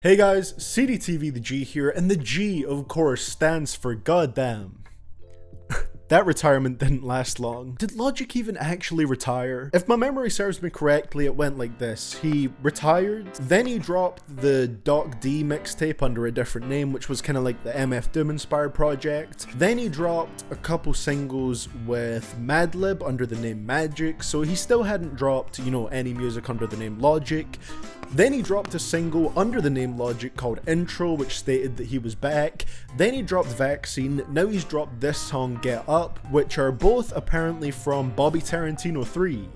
Hey guys, CDTVthaG here, and the G, of course, stands for goddamn. That retirement didn't last long. Did Logic even actually retire? If my memory serves me correctly, it went like this. He retired, then he dropped the Doc D mixtape under a different name, which was kind of like the MF Doom inspired project. Then he dropped a couple singles with Madlib under the name Magic, so he still hadn't dropped, any music under the name Logic. Then he dropped a single under the name Logic called Intro, which stated that he was back. Then he dropped Vaccine. Now he's dropped this song Get Up, which are both apparently from Bobby Tarantino 3.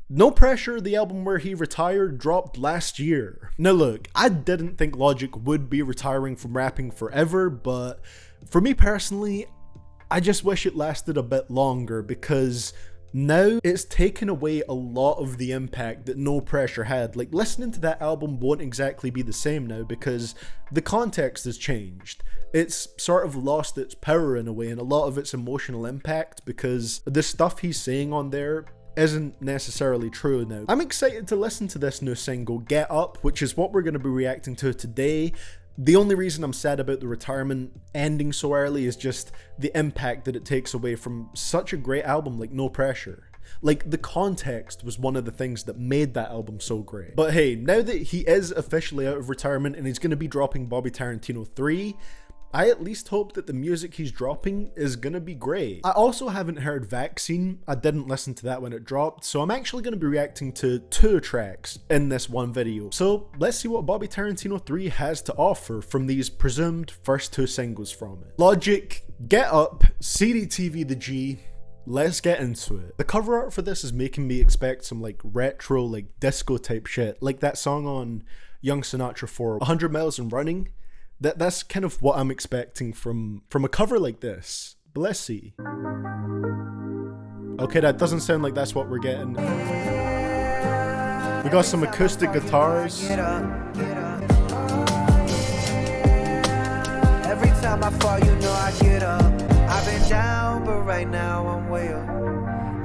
No Pressure, the album where he retired, dropped last year. Now look, I didn't think Logic would be retiring from rapping forever, but for me personally, I just wish it lasted a bit longer, because now it's taken away a lot of the impact that No Pressure had. Like, listening to that album won't exactly be the same now because the context has changed. It's sort of lost its power in a way and a lot of its emotional impact because the stuff he's saying on there isn't necessarily true now. I'm excited to listen to this new single, Get Up, which is what we're going to be reacting to today. The only reason I'm sad about the retirement ending so early is just the impact that it takes away from such a great album like No Pressure. Like, the context was one of the things that made that album so great. But hey, now that he is officially out of retirement and he's going to be dropping Bobby Tarantino 3, I at least hope that the music he's dropping is gonna be great. I also haven't heard Vaccine. I didn't listen to that when it dropped, so I'm actually gonna be reacting to 2 tracks in this one video. So let's see what Bobby Tarantino 3 has to offer from these presumed first 2 singles from it. Logic, Get Up, CDTVthaG. Let's get into it. The cover art for this is making me expect some like retro, like disco type shit, like that song on Young Sinatra 4, 100 Miles and Running. That's kind of what I'm expecting from a cover like this. But let's see. Okay, that doesn't sound like that's what we're getting. We got some acoustic guitars. Every time I fall, you know I get up. I've been down, but right now I'm way up.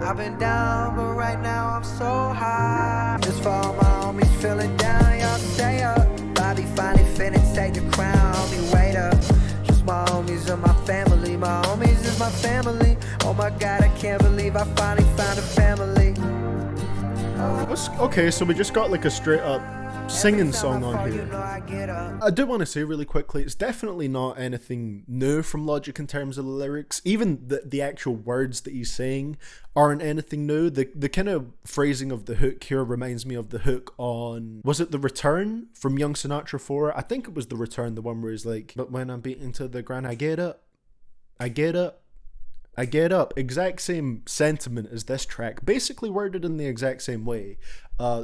I've been down, but right now I'm so high. Just for all my homies feeling down, y'all stay up. Bobby finally finna take the crown, homie, wait up. Just my homies and my family, my homies is my family. Oh my god, I can't believe I finally found a family. Okay, so we just got like a straight up singing song on here. I do want to say really quickly, it's definitely not anything new from Logic in terms of the lyrics. Even the actual words that he's saying aren't anything new. The kind of phrasing of the hook here reminds me of the hook on, was it The Return from Young Sinatra 4? I think it was The Return, the one where he's like, but when I'm beaten to the ground, I get up, I get up, I get up. Exact same sentiment as this track, basically worded in the exact same way.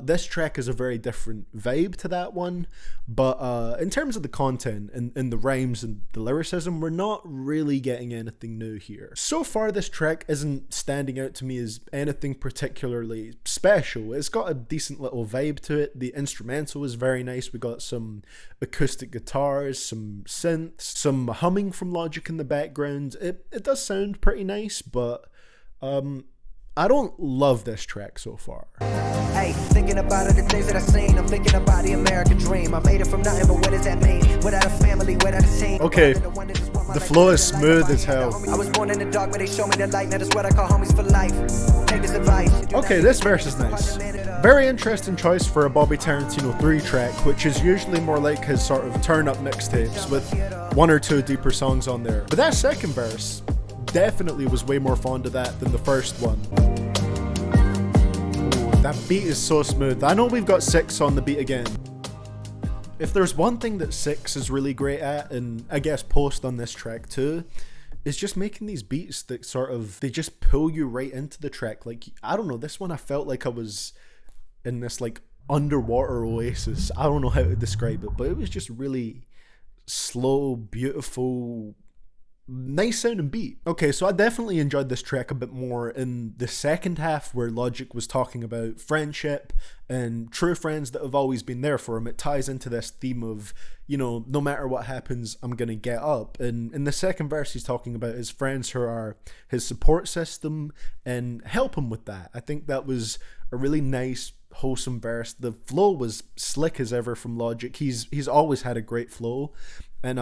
This track is a very different vibe to that one, but in terms of the content and the rhymes and the lyricism, we're not really getting anything new here. So far, this track isn't standing out to me as anything particularly special. It's got a decent little vibe to it. The instrumental is very nice. We got some acoustic guitars, some synths, some humming from Logic in the background. It does sound pretty nice, but I don't love this track so far. Hey, thinking about it, the things that I've seen. I'm thinking about the American dream. I made it from nothing, but what does that mean? Without a family, without a team. Okay, the flow is smooth as hell. I was born in the dark, but they show me the light. Now that's what I call homies for life. Take this advice. Okay, this verse is nice. Very interesting choice for a Bobby Tarantino 3 track, which is usually more like his sort of turn-up mixtapes with 1 or 2 deeper songs on there. But that second verse definitely was way more fond of that than the first one. Ooh, that beat is so smooth. I know we've got 6 on the beat again. If there's one thing that 6 is really great at, and I guess Post on this track too, is just making these beats that sort of, they just pull you right into the track. Like, I don't know, this one I felt like I was in this like underwater oasis. I don't know how to describe it, but it was just really slow, beautiful, nice sounding beat. Okay, so I definitely enjoyed this track a bit more in the second half, where Logic was talking about friendship and true friends that have always been there for him. It ties into this theme of, you know, no matter what happens, I'm gonna get up. And in the second verse, he's talking about his friends who are his support system and help him with that. I think that was a really nice, wholesome verse. The flow was slick as ever from Logic. He's always had a great flow, and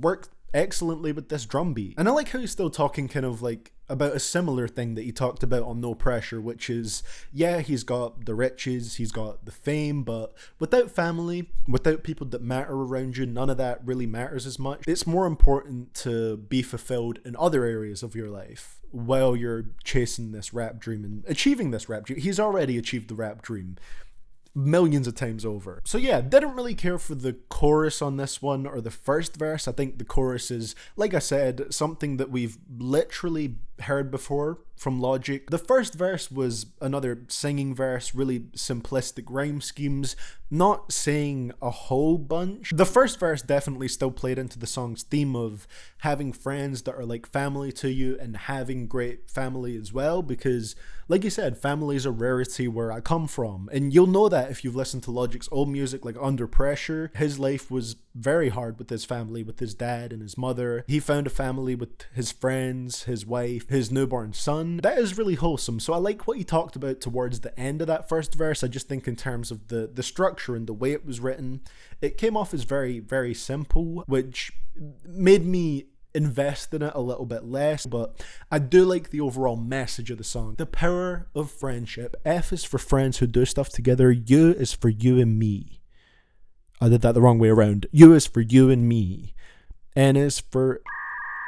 worked excellently with this drum beat. And I like how he's still talking kind of like about a similar thing that he talked about on No Pressure, which is, yeah, he's got the riches, he's got the fame, but without family, without people that matter around you, none of that really matters as much. It's more important to be fulfilled in other areas of your life while you're chasing this rap dream and achieving this rap dream. He's already achieved the rap dream millions of times over. So yeah, didn't really care for the chorus on this one or the first verse. I think the chorus is, like I said, something that we've literally heard before from Logic. The first verse was another singing verse, really simplistic rhyme schemes, not saying a whole bunch. The first verse definitely still played into the song's theme of having friends that are like family to you and having great family as well, because like you said, family is a rarity where I come from, and you'll know that if you've listened to Logic's old music like Under Pressure. His life was very hard with his family, with his dad and his mother. He found a family with his friends, his wife, his newborn son. That is really wholesome. So I like what he talked about towards the end of that first verse. I just think in terms of the structure and the way it was written, it came off as very, very simple, which made me invest in it a little bit less. But I do like the overall message of the song. The power of friendship. F is for friends who do stuff together. U is for you and me. I did that the wrong way around. U is for you and me. N is for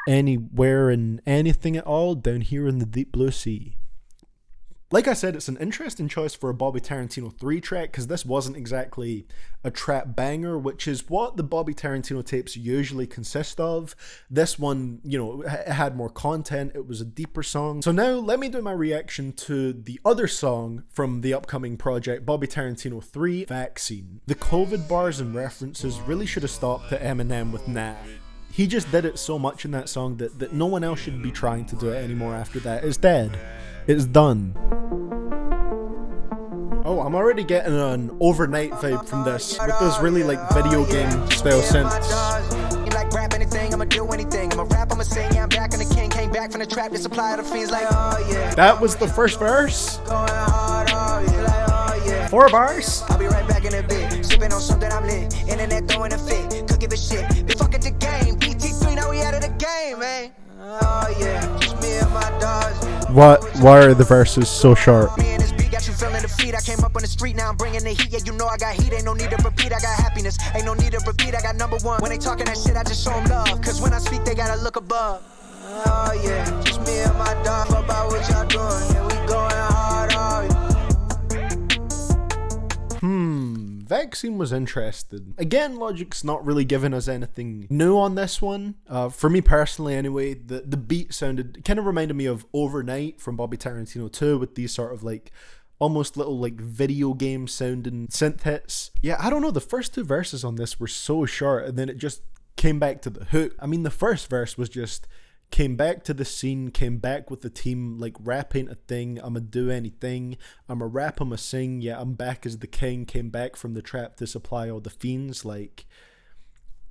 anywhere and anything at all down here in the deep blue sea. Like I said, it's an interesting choice for a Bobby Tarantino 3 track, because this wasn't exactly a trap banger, which is what the Bobby Tarantino tapes usually consist of. This one, you know, it had more content, it was a deeper song. So now let me do my reaction to the other song from the upcoming project, Bobby Tarantino 3, Vaccine. The COVID bars and references really should have stopped at Eminem with Nah. He just did it so much in that song that no one else should be trying to do it anymore after that. It's dead. It's done. Oh, I'm already getting an overnight vibe from this, with those really like video game style synths. Like rap anything, I'ma do anything. I'ma rap, I'ma sing, yeah, I'm back in the king. Came back from the trap, the supply of the fiends like, oh yeah. That was the first verse. Going hard, oh yeah, like, oh yeah. 4 bars. I'll be right back in a bit. Sipping on something I'm lit. Internet throwing a fit. Could give a shit. Been fucking the game. BT3, now we out of the game, man. Oh yeah. Just me and my dogs. Why are the verses so short? Me and this beat got you feeling the feet. I came up on the street, now I'm bringing the heat. Yeah, you know I got heat. Ain't no need to repeat. I got happiness. Ain't no need to repeat. I got number one. When they talking that shit, I just show them love. Cause when I speak, they gotta look above. Oh yeah. Just me and my dog. About what y'all doing. And we going hard, oh yeah. Vaccine was interesting. Again, Logic's not really giving us anything new on this one. For me personally anyway, the beat sounded, kind of reminded me of Overnight from Bobby Tarantino 2, with these sort of like almost little like video game sounding synth hits. Yeah, I don't know, the first 2 verses on this were so short, and then it just came back to the hook. I mean, the first verse was just came back to the scene, came back with the team, like rap ain't a thing, I'ma do anything, I'ma rap, I'ma sing, yeah, I'm back as the king, came back from the trap to supply all the fiends, like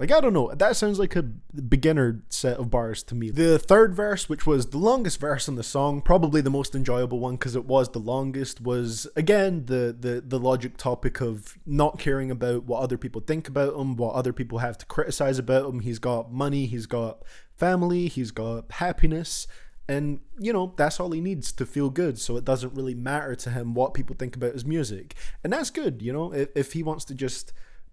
I don't know, that sounds like a beginner set of bars to me. The third verse, which was the longest verse in the song, probably the most enjoyable one because it was the longest, was again the Logic topic of not caring about what other people think about him, what other people have to criticize about him. He's got money, he's got family, he's got happiness, and you know, that's all he needs to feel good, so it doesn't really matter to him what people think about his music. And that's good, you know, if he wants to just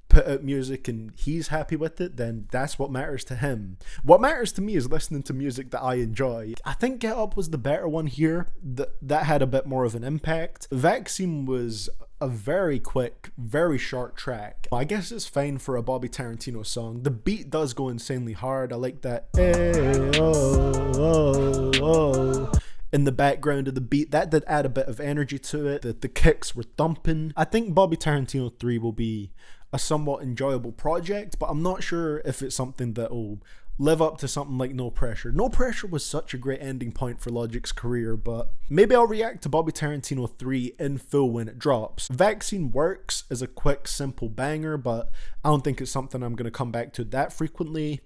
put out music and he's happy with it, then that's what matters to him. What matters to me is listening to music that I enjoy. I think Get Up was the better one here, that had a bit more of an impact. Vaccine was a very quick, very short track. I guess it's fine for a Bobby Tarantino song. The beat does go insanely hard. I like that hey, oh, oh, oh in the background of the beat. That did add a bit of energy to it. The kicks were thumping. I think Bobby Tarantino 3 will be a somewhat enjoyable project, but I'm not sure if it's something that will live up to something like No Pressure. No Pressure was such a great ending point for Logic's career, but maybe I'll react to Bobby Tarantino 3 in full when it drops. Vaccine works as a quick, simple banger, but I don't think it's something I'm going to come back to that frequently.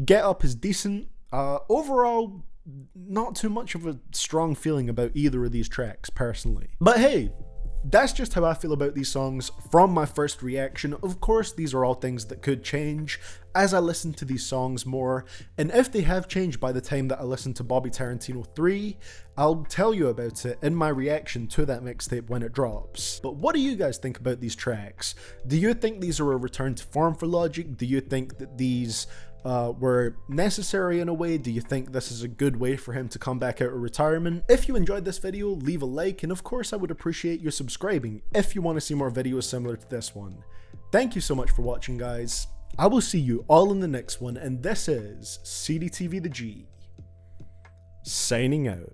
Get Up is decent. Overall, not too much of a strong feeling about either of these tracks, personally. But hey, that's just how I feel about these songs from my first reaction. Of course, these are all things that could change as I listen to these songs more, and if they have changed by the time that I listen to Bobby Tarantino 3, I'll tell you about it in my reaction to that mixtape when it drops. But what do you guys think about these tracks? Do you think these are a return to form for Logic? Do you think that these were necessary in a way? Do you think this is a good way for him to come back out of retirement? If you enjoyed this video, leave a like, and of course I would appreciate you subscribing if you want to see more videos similar to this one. Thank you so much for watching, guys. I will see you all in the next one, and this is CDTVthaG, signing out.